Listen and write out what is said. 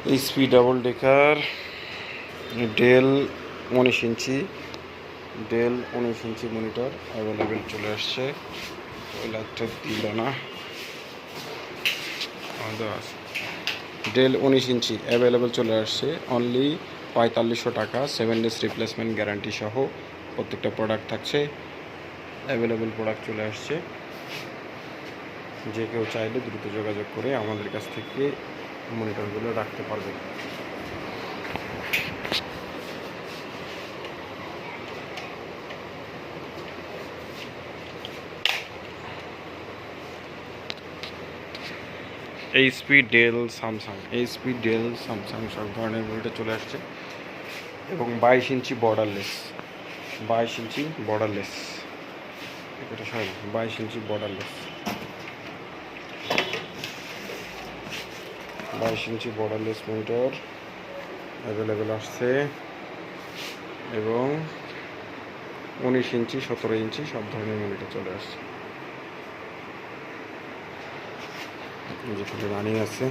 HP double decker del 19 inch monitor available চলে আসছে। ওই লাইটটা দিল না, ডেল 19 ইঞ্চি অ্যাভেলেবেল চলে আসছে অনলি 4500 টাকা। 7 ডেজ রিপ্লেসমেন্ট গ্যারান্টি সহ প্রত্যেকটা প্রোডাক্ট থাকছে। অ্যাভেলেবেল প্রোডাক্ট চলে আসছে। যে কেউ চাইলে দ্রুত যোগাযোগ করে আমাদের কাছ থেকে মনিটরগুলো রাখতে পারবে। এইচপি ডেল স্যামসাং সব ধরনের মনিটর চলে আসছে এবং 22 ইঞ্চি বর্ডারলেস 22 ইঞ্চি বর্ডারলেস মনিটর অ্যাভেলেবেল আসছে এবং 19 ইঞ্চি 17 ইঞ্চি সব ধরনের মনিটর চলে আসছে। যেখানে রানিং আছে।